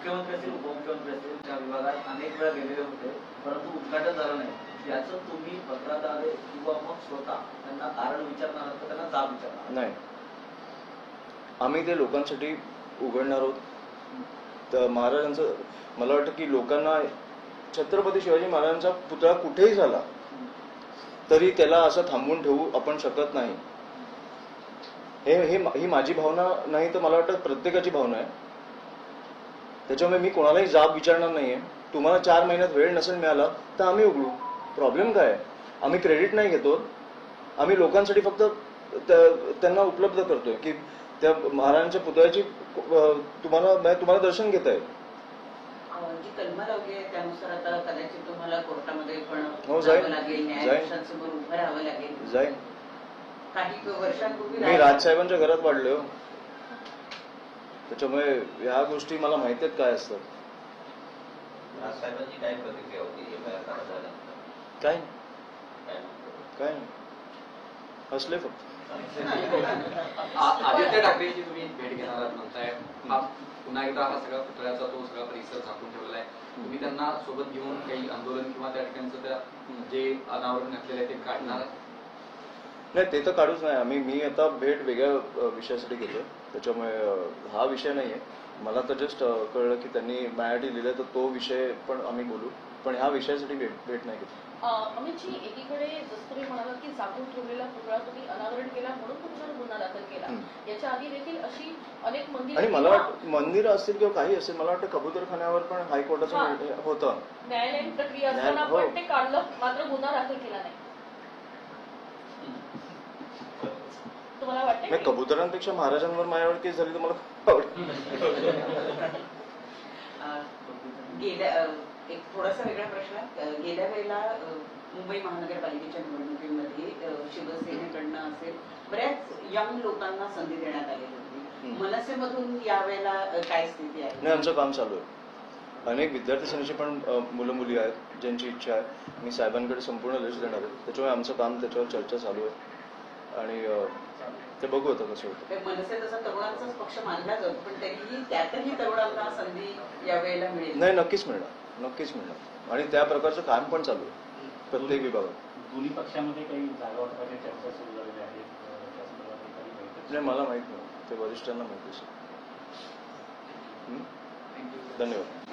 मुख्यमंत्री असतील उपमुख्यमंत्री असतील त्या विभागात अनेक वेळा गेलेले होते, परंतु उद्घाटन झालं नाही. याचं तुम्ही पत्राद्वारे किंवा मग स्वतः त्यांना कारण विचारणार आहात, त्यांना जाब विचारणार नाही. आम्ही ते लोकांसाठी उघडणार आहोत. तर महाराजांचं मला वाटतं की लोकांना छत्रपती शिवाजी महाराजांचा पुतळा कुठेही झाला तरी त्याला असं थांबवून ठेवू आपण शकत नाही. ही माझी भावना नाही तर मला वाटतं प्रत्येकाची भावना आहे. त्याच्यामुळे मी कोणालाही जाब विचारणार नाहीये. तुम्हाला 4 महिन्यात वेळ नसेल मिळाला तर आम्ही उघडू. प्रॉब्लेम काय? आम्ही क्रेडिट नाही घेतो. आम्ही लोकांसाठी फक्त त्यांना उपलब्ध करतोय की त्या महाराजांच्या पुतळ्याची तुम्हाला दर्शन घेता येईल. जी कलम लावली आहे त्यानुसार आता कदाचित तुम्हाला कोर्टामध्ये पण जावं लागेल, न्यायाधीशांसमोर उभं राहावं लागेल. जाईल. काही वर्षांपूर्वी मी राजसाहेबांच्या घरात वाढलो. त्याच्यामुळे ह्या गोष्टी मला माहिती आहेत काय असतात. राजसाहेबांची काय प्रतिक्रिया होती? काय काय हसले फक्त. आदित्य ठाकरेंची तुम्ही भेट घेणार आहात म्हणताय. पुन्हा एकदा हा सगळा पुतळ्याचा तो सगळा परिसर झाकून ठेवलेला आहे. तुम्ही त्यांना सोबत घेऊन काही आंदोलन किंवा त्या ठिकाणचं त्या जे अनावरण घातलेलं आहे ते काढणार? नाही, ते तर काढूच नाही. मी आता भेट वेगळ्या विषयासाठी घेतोय. त्याच्यामुळे हा विषय नाहीये. मला तर जस्ट कळलं की त्यांनी माझ्यासाठी लिहिलं तर तो विषय पण आम्ही बोलू, पण ह्या विषयासाठी भेट नाही घेतली. अमितजी, एकीकडे जसं तुम्ही म्हणालात की झाकून ठेवलेला पुतळा तुम्ही अनावरण केला म्हणून तुमच्यावर गुन्हा दाखल केला. याच्या आधी देखील अशी अनेक मंदिर आणि मला वाटतं मंदिरं असतील किंवा काही असेल, मला वाटतं कबूतरखान्यावर पण हायकोर्टाचं होतं. न्यायालयीन प्रक्रिया असताना पण ते काढलं, मात्र गुन्हा दाखल केला नाही. तुम्हाला वाटतं कबुतरांपेक्षा महाराजांवर माझ्यावर केस झाली तर मला गेल्या एक थोडासा वेगळा प्रश्न. गेल्या वेळेला मुंबई महानगरपालिकेच्या निवडणुकीमध्ये शिवसेनेकडनं असेल बऱ्याच यंग लोकांना संधी देण्यात आलेली होती. मनसेमधून यावेळेला काय स्थिती आहे? नाही, आमचं काम चालू आहे. अनेक विद्यार्थी सेनेची पण मुलं मुली आहेत ज्यांची इच्छा आहे. मी साहेबांकडे संपूर्ण लिस्ट देणार आहे. त्याच्यामुळे आमचं काम त्याच्यावर चर्चा चालू आहे आणि ते बघू आता कसं होतं. मनसे तसा तरुणांचाच पक्ष मानला जातो, पण तरीही त्यातही तरुणांना संधी यावेळेला मिळेल? नाही, नक्कीच मिळणार आणि त्या प्रकारचं काम पण चालू आहे प्रत्येक विभागात. दोन्ही पक्षामध्ये काही जागा वाटपाची चर्चा सुरू झालेली आहे? नाही, मला माहित नाही. ते वरिष्ठांना माहिती असेल. धन्यवाद.